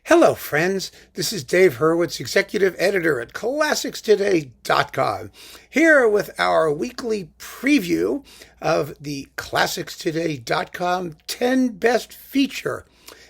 Hello, friends. This is Dave Hurwitz, Executive Editor at ClassicsToday.com, here with our weekly preview of the ClassicsToday.com 10 Best Feature.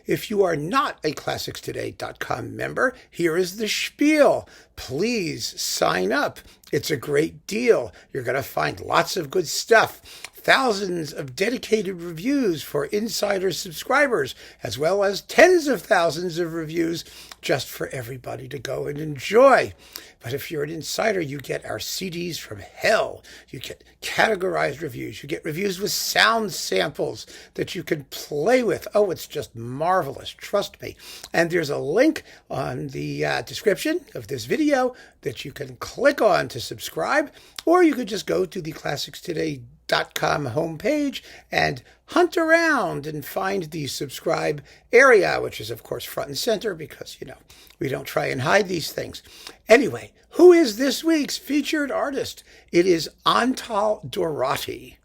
If you are not a ClassicsToday.com member, here is the spiel. Please sign up. It's a great deal. You're going to find lots of good stuff. Thousands of dedicated reviews for insider subscribers, as well as tens of thousands of reviews just for everybody to go and enjoy. But if you're an insider, you get our CDs from hell. You get categorized reviews. You get reviews with sound samples that you can play with. Oh, it's just marvelous. Trust me. And there's a link on the description of this video that you can click on to subscribe, or you could just go to the ClassicsToday.com homepage and hunt around and find the subscribe area, which is of course front and center because, we don't try and hide these things. Anyway, who is this week's featured artist? It is Antal Dorati.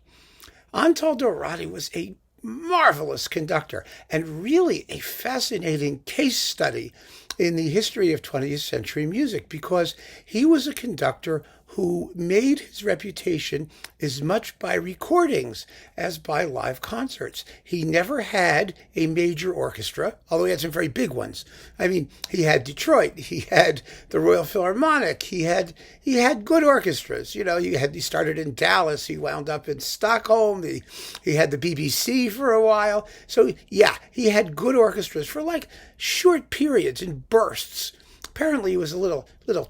Antal Dorati was a marvelous conductor and really a fascinating case study in the history of 20th century music because he was a conductor who made his reputation as much by recordings as by live concerts. He never had a major orchestra, although he had some very big ones. I mean, he had Detroit, he had the Royal Philharmonic, he had good orchestras. He started in Dallas, he wound up in Stockholm, he had the BBC for a while. So yeah, he had good orchestras for like short periods in bursts. Apparently he was a little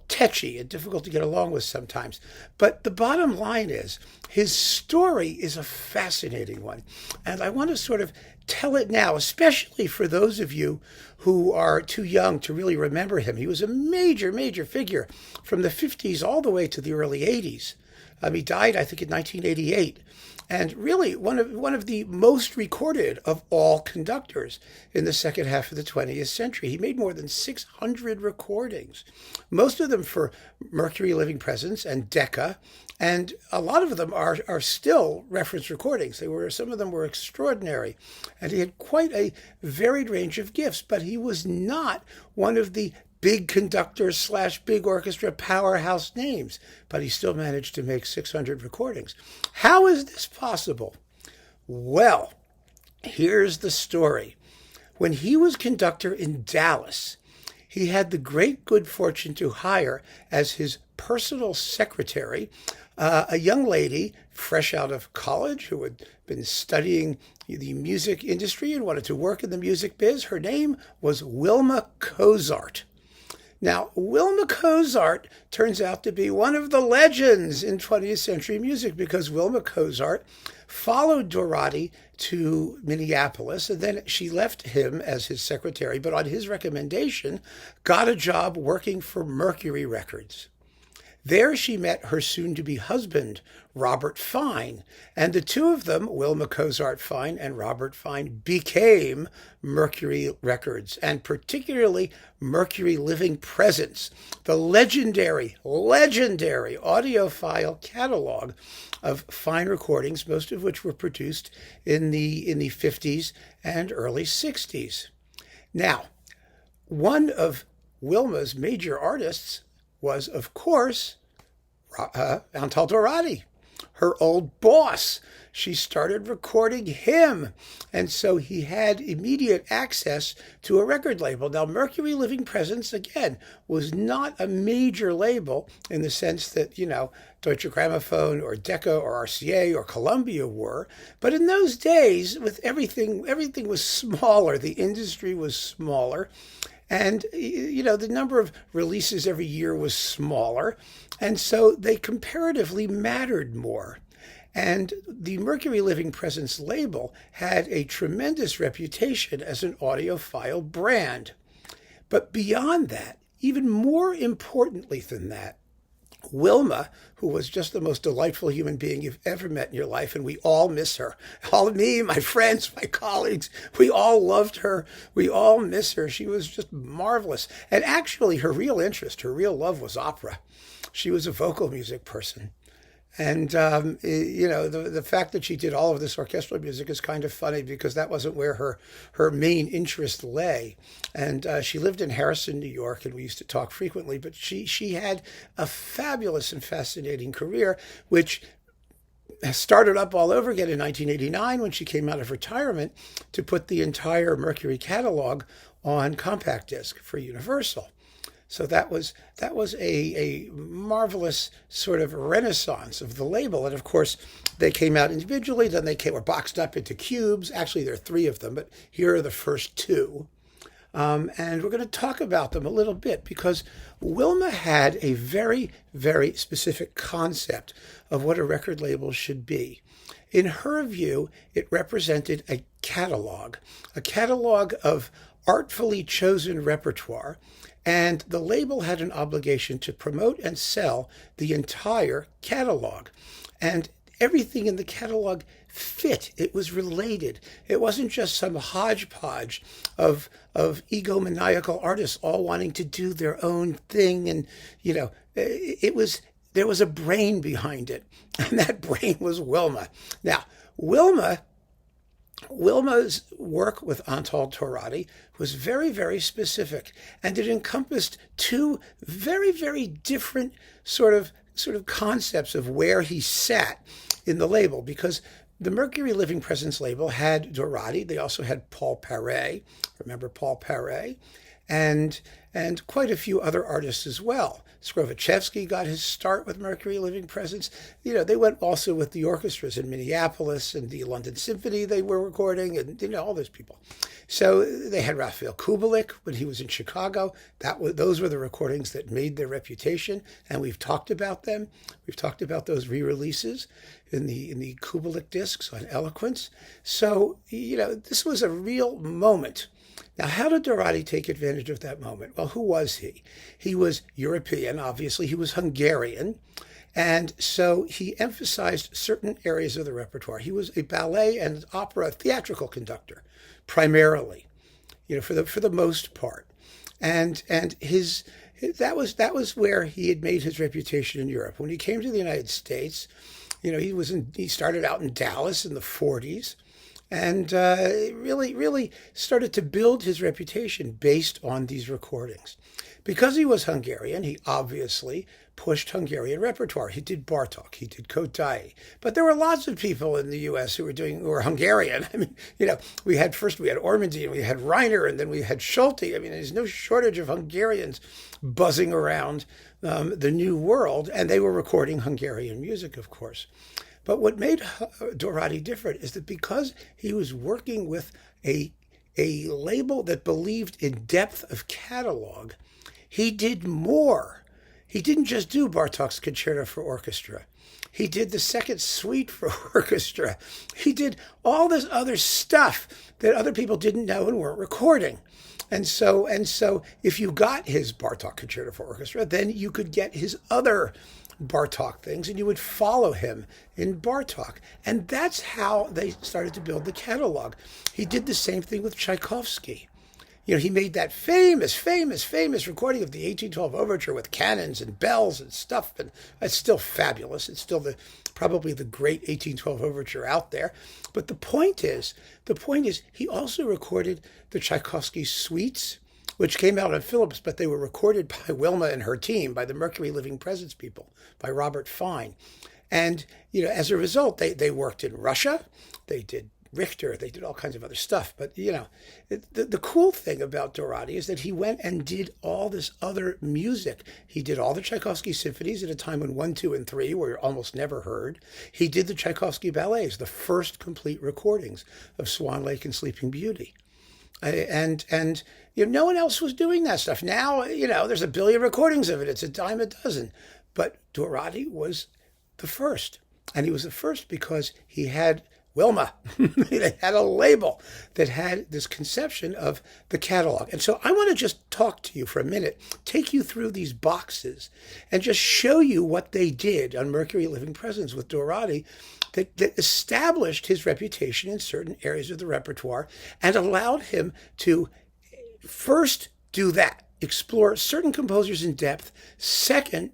tetchy and difficult to get along with sometimes. But the bottom line is, his story is a fascinating one. And I want to sort of tell it now, especially for those of you who are too young to really remember him. He was a major, major figure from the 50s all the way to the early 80s. He died, I think, in 1988. And really one of the most recorded of all conductors in the second half of the 20th century. He made more than 600 recordings, most of them for Mercury Living Presence and Decca, and a lot of them are still reference recordings. Some of them were extraordinary, and he had quite a varied range of gifts, but he was not one of the big conductors / big orchestra powerhouse names, but he still managed to make 600 recordings. How is this possible? Well, here's the story. When he was conductor in Dallas, he had the great good fortune to hire as his personal secretary a young lady fresh out of college who had been studying the music industry and wanted to work in the music biz. Her name was Wilma Cozart. Now, Wilma Cozart turns out to be one of the legends in 20th century music because Wilma Cozart followed Dorati to Minneapolis, and then she left him as his secretary, but on his recommendation, got a job working for Mercury Records. There she met her soon-to-be husband, Robert Fine, and the two of them, Wilma Cozart Fine and Robert Fine, became Mercury Records, and particularly Mercury Living Presence, the legendary audiophile catalog of fine recordings, most of which were produced in the 50s and early 60s. Now, one of Wilma's major artists was, of course, Antal Dorati, her old boss. She started recording him, and so he had immediate access to a record label. Now, Mercury Living Presence, again, was not a major label in the sense that, Deutsche Grammophon or Decca or RCA or Columbia were, but in those days, with everything was smaller. The industry was smaller. And, the number of releases every year was smaller. And so they comparatively mattered more. And the Mercury Living Presence label had a tremendous reputation as an audiophile brand. But beyond that, even more importantly than that, Wilma, who was just the most delightful human being you've ever met in your life, and we all miss her. All of me, my friends, my colleagues, we all loved her. We all miss her. She was just marvelous. And actually, her real interest, her real love was opera. She was a vocal music person. And the fact that she did all of this orchestral music is kind of funny because that wasn't where her main interest lay. And she lived in Harrison, New York, and we used to talk frequently. But she had a fabulous and fascinating career, which started up all over again in 1989 when she came out of retirement to put the entire Mercury catalog on compact disc for Universal. So that was a marvelous sort of renaissance of the label. And of course, they came out individually, then they were boxed up into cubes. Actually, there are three of them, but here are the first two. And we're going to talk about them a little bit because Wilma had a very, very specific concept of what a record label should be. In her view, it represented a catalog of artfully chosen repertoire, and the label had an obligation to promote and sell the entire catalog. And everything in the catalog fit. It was related. It wasn't just some hodgepodge of egomaniacal artists all wanting to do their own thing. And, there was a brain behind it. And that brain was Wilma. Now, Wilma's work with Antal Dorati was very, very specific, and it encompassed two very, very different sort of concepts of where he sat in the label, because the Mercury Living Presence label had Dorati. They also had Paul Paré. Remember Paul Paré? And quite a few other artists as well. Skrovichevsky got his start with Mercury Living Presence. They went also with the orchestras in Minneapolis and the London Symphony they were recording, and all those people. So they had Raphael Kubelik when he was in Chicago. Those were the recordings that made their reputation, and we've talked about them. We've talked about those re-releases in the Kubelik discs on Eloquence. So this was a real moment. Now, how did Dorati take advantage of that moment? Well, who was he? He was European, obviously. He was Hungarian. And so he emphasized certain areas of the repertoire. He was a ballet and opera theatrical conductor, primarily, for the most part. And that was where he had made his reputation in Europe. When he came to the United States, he started out in Dallas in the 40s. And really started to build his reputation based on these recordings. Because he was Hungarian, he obviously pushed Hungarian repertoire. He did Bartók, he did Kodály. But there were lots of people in the U.S. who were Hungarian. I mean, we had Ormandy, and we had Reiner, and then we had Schulte. I mean, there's no shortage of Hungarians buzzing around the New World, and they were recording Hungarian music, of course. But what made Dorati different is that because he was working with a label that believed in depth of catalog, he did more. He didn't just do Bartók's Concerto for Orchestra. He did the Second Suite for orchestra. He did all this other stuff that other people didn't know and weren't recording. And so if you got his Bartók Concerto for Orchestra, then you could get his other Bartók things, and you would follow him in Bartók. And that's how they started to build the catalog. He did the same thing with Tchaikovsky. He made that famous recording of the 1812 Overture with cannons and bells and stuff, and it's still fabulous. It's still probably the great 1812 Overture out there. But the point is, he also recorded the Tchaikovsky suites, which came out on Philips, but they were recorded by Wilma and her team, by the Mercury Living Presence people, by Robert Fine. And, as a result, they worked in Russia, they did Richter, they did all kinds of other stuff. But, the cool thing about Dorati is that he went and did all this other music. He did all the Tchaikovsky symphonies at a time when 1, 2, and 3 were almost never heard. He did the Tchaikovsky ballets, the first complete recordings of Swan Lake and Sleeping Beauty. And no one else was doing that stuff. Now, there's a billion recordings of it. It's a dime a dozen. But Dorati was the first. And he was the first because he had Wilma. He had a label that had this conception of the catalog. And so I want to just talk to you for a minute, take you through these boxes, and just show you what they did on Mercury Living Presence with Dorati that established his reputation in certain areas of the repertoire and allowed him to first do that, explore certain composers in depth. Second,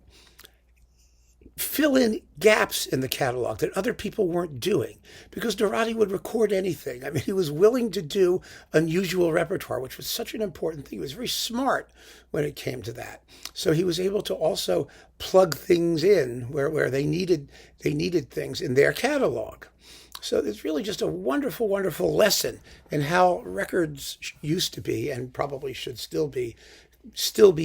fill in gaps in the catalog that other people weren't doing, because Dorati would record anything. I mean, he was willing to do unusual repertoire, which was such an important thing. He was very smart when it came to that. So he was able to also plug things in where they needed things in their catalog. So it's really just a wonderful, wonderful lesson in how records used to be, and probably should still be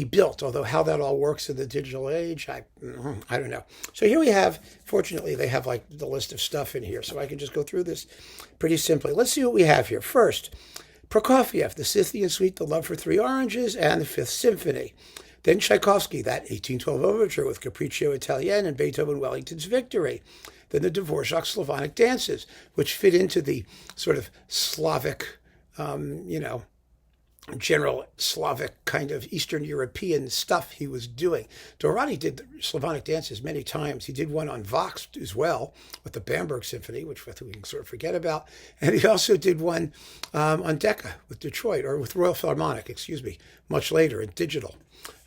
built, although how that all works in the digital age, I don't know. So here we have, fortunately, they have like the list of stuff in here, so I can just go through this pretty simply. Let's see what we have here. First, Prokofiev, the Scythian Suite, The Love for Three Oranges, and the Fifth Symphony. Then Tchaikovsky, that 1812 overture with Capriccio Italien and Beethoven Wellington's Victory. Then the Dvorak Slavonic dances, which fit into the sort of Slavic, general Slavic kind of Eastern European stuff he was doing. Dorati did the Slavonic dances many times. He did one on Vox as well with the Bamberg Symphony, which we can sort of forget about. And he also did one on Decca with Detroit, or with Royal Philharmonic, much later in digital.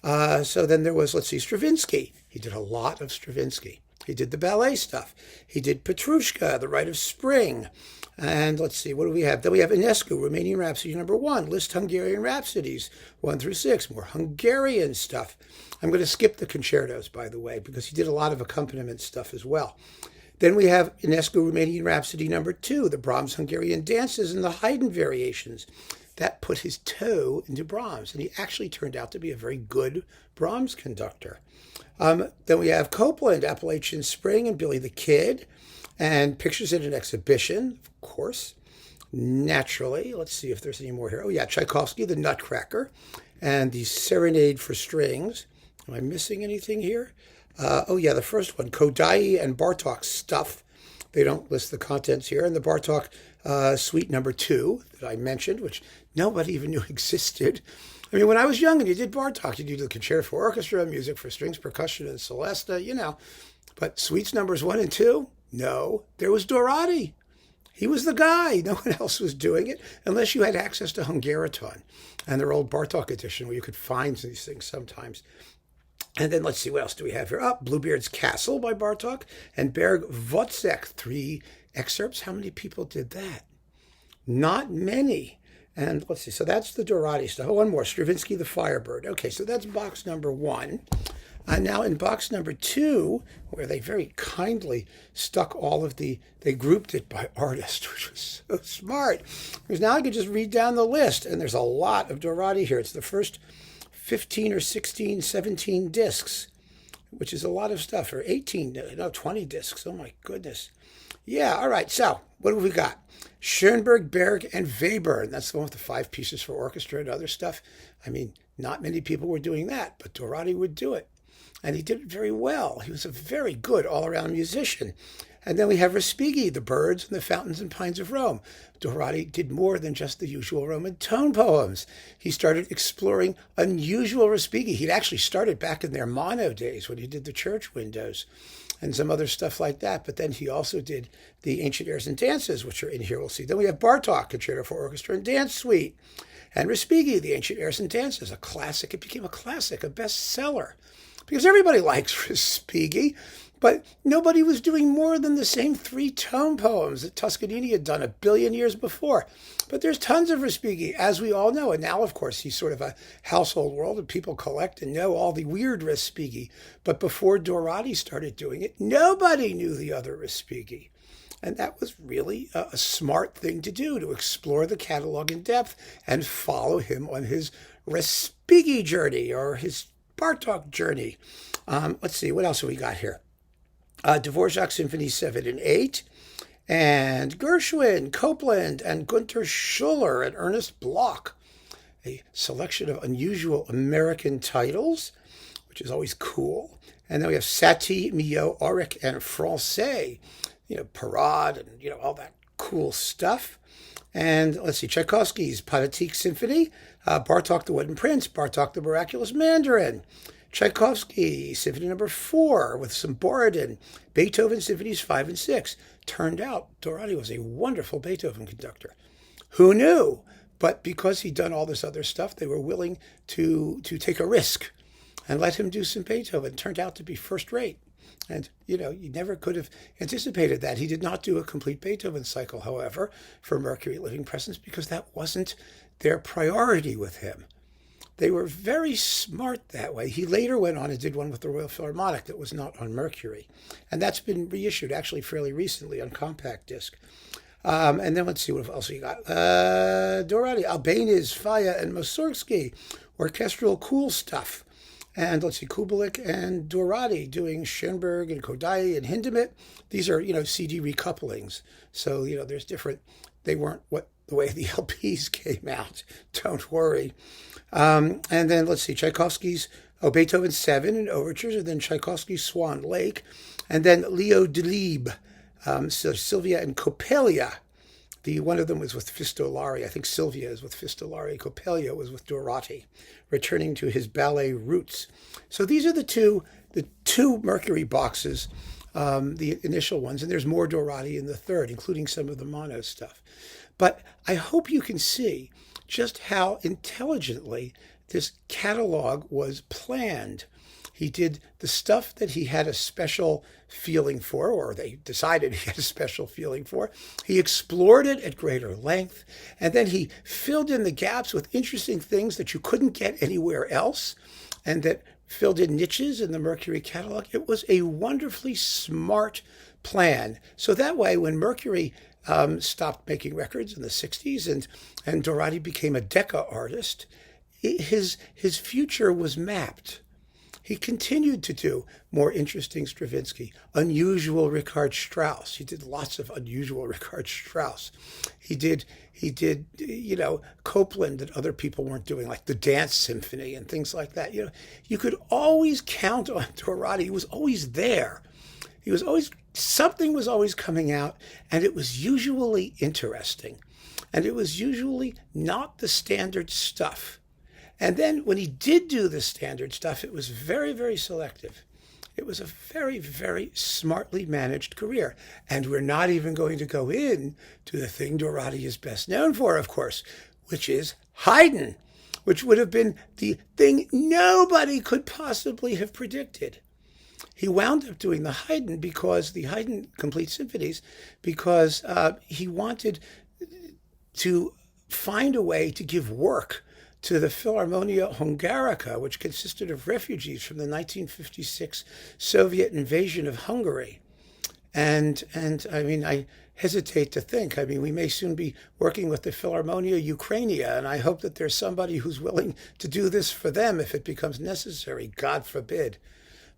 So then there was, let's see, Stravinsky. He did a lot of Stravinsky. He did the ballet stuff. He did Petrushka, The Rite of Spring. And let's see, what do we have? Then we have Ionescu, Romanian Rhapsody No. 1, Liszt Hungarian Rhapsodies 1 through 6, more Hungarian stuff. I'm going to skip the concertos, by the way, because he did a lot of accompaniment stuff as well. Then we have Ionescu, Romanian Rhapsody No. 2, the Brahms Hungarian Dances and the Haydn Variations. That put his toe into Brahms, and he actually turned out to be a very good Brahms conductor. Then we have Copland, Appalachian Spring and Billy the Kid, and Pictures in an Exhibition, of course, naturally. Let's see if there's any more here. Oh, yeah, Tchaikovsky, The Nutcracker, and the Serenade for Strings. Am I missing anything here? Oh, yeah, the first one, Kodaly and Bartók stuff. They don't list the contents here. And the Bartók Suite No. 2 that I mentioned, which nobody even knew existed. I mean, when I was young and you did Bartók, you did the Concerto for Orchestra, music for strings, percussion, and celesta, But suites numbers 1 and 2, no. There was Dorati. He was the guy. No one else was doing it, unless you had access to Hungariton and their old Bartók edition, where you could find these things sometimes. And then let's see, what else do we have here? Bluebeard's Castle by Bartók and Berg Wozzeck, 3 excerpts. How many people did that? Not many. And let's see, so that's the Dorati stuff. Oh, one more, Stravinsky, The Firebird. Okay, so that's box number 1. And now in box number 2, where they very kindly stuck they grouped it by artist, which was so smart. Because now I can just read down the list, and there's a lot of Dorati here. It's the first 15 or 16, 17 discs, which is a lot of stuff, or 20 discs. Oh my goodness. Yeah, all right, so what have we got? Schoenberg, Berg, and Webern. That's the one with the 5 pieces for orchestra and other stuff. I mean, not many people were doing that, but Dorati would do it. And he did it very well. He was a very good all-around musician. And then we have Respighi, The Birds and the Fountains and Pines of Rome. Dorati did more than just the usual Roman tone poems. He started exploring unusual Respighi. He'd actually started back in their mono days when he did the church windows and some other stuff like that. But then he also did the Ancient Airs and Dances, which are in here, we'll see. Then we have Bartók, Concerto for Orchestra and Dance Suite. And Respighi, the Ancient Airs and Dances, a classic. It became a classic, a bestseller. Because everybody likes Respighi, but nobody was doing more than the same 3 tone poems that Toscanini had done 1 billion years before. But there's tons of Respighi, as we all know. And now, of course, he's sort of a household world, and people collect and know all the weird Respighi. But before Dorati started doing it, nobody knew the other Respighi. And that was really a smart thing to do, to explore the catalog in depth and follow him on his Respighi journey, or his Bartók journey. Let's see, what else have we got here? Dvorak Symphony 7 and 8, and Gershwin, Copland, and Gunther Schuller, and Ernest Bloch. A selection of unusual American titles, which is always cool. And then we have Satie, Milhaud, Auric, and Francais, Parade, and, all that cool stuff. And let's see, Tchaikovsky's Pathetique Symphony, Bartók the Wooden Prince, Bartók the Miraculous Mandarin, Tchaikovsky Symphony No. 4 with some Borodin, Beethoven Symphonies 5 and 6. Turned out Dorati was a wonderful Beethoven conductor. Who knew? But because he'd done all this other stuff, they were willing to take a risk and let him do some Beethoven. It turned out to be first rate. And, you never could have anticipated that. He did not do a complete Beethoven cycle, however, for Mercury Living Presence, because that wasn't their priority with him. They were very smart that way. He later went on and did one with the Royal Philharmonic that was not on Mercury. And that's been reissued actually fairly recently on compact disc. And then let's see what else you got. Dorati, Albéniz, Faya, and Mussorgsky, orchestral cool stuff. And let's see, Kubelik and Dorati doing Schoenberg and Kodály and Hindemith. These are, CD recouplings. So, there's different, they weren't the way the LPs came out. Don't worry. And then let's see, Tchaikovsky's Beethoven 7 and overtures, and then Tchaikovsky's Swan Lake, and then Leo Delibes, so Sylvia and Coppelia. One of them was with Fistolari. I think Sylvia is with Fistolari. Coppelia was with Dorati, returning to his ballet roots. So these are the two Mercury boxes, the initial ones, and there's more Dorati in the third, including some of the mono stuff. But I hope you can see just how intelligently this catalog was planned. He did the stuff that he had a special feeling for, or they decided he had a special feeling for. He explored it at greater length, and then he filled in the gaps with interesting things that you couldn't get anywhere else, and that filled in niches in the Mercury catalog. It was a wonderfully smart plan. So that way, when Mercury stopped making records in the 60s and Dorati became a Decca artist, his future was mapped. He continued to do more interesting Stravinsky, unusual Richard Strauss. He did lots of unusual Richard Strauss. He did, Copland that other people weren't doing, like the Dance Symphony and things like that. You could always count on Dorati. He was always there. Something was always coming out, and it was usually interesting. And it was usually not the standard stuff. And then when he did do the standard stuff, it was very, very selective. It was a very, very smartly managed career. And we're not even going to go in to the thing Dorati is best known for, of course, which is Haydn, which would have been the thing nobody could possibly have predicted. He wound up doing the Haydn Complete Symphonies, because he wanted to find a way to give work to the Philharmonia Hungarica, which consisted of refugees from the 1956 Soviet invasion of Hungary. And I mean, I hesitate to think. I mean, we may soon be working with the Philharmonia Ukrainia, and I hope that there's somebody who's willing to do this for them if it becomes necessary, God forbid.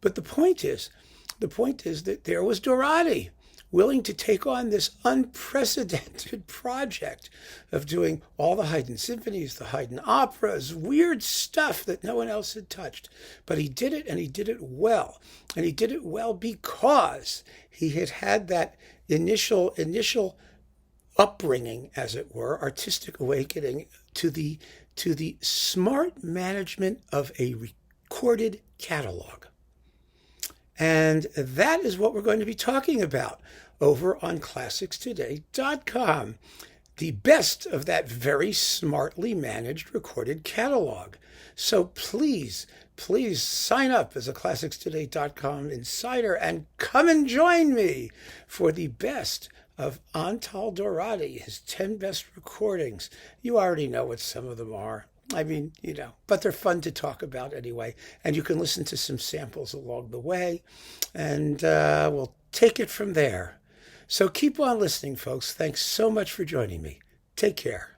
But the point is that there was Dorati, willing to take on this unprecedented project of doing all the Haydn symphonies, the Haydn operas, weird stuff that no one else had touched. But he did it, and he did it well. And he did it well because he had that initial upbringing, as it were, artistic awakening to the smart management of a recorded catalog. And that is what we're going to be talking about over on ClassicsToday.com. The best of that very smartly managed recorded catalog. So please sign up as a ClassicsToday.com insider and come and join me for the best of Antal Dorati, his 10 best recordings. You already know what some of them are. I mean, but they're fun to talk about anyway. And you can listen to some samples along the way. And we'll take it from there. So keep on listening, folks. Thanks so much for joining me. Take care.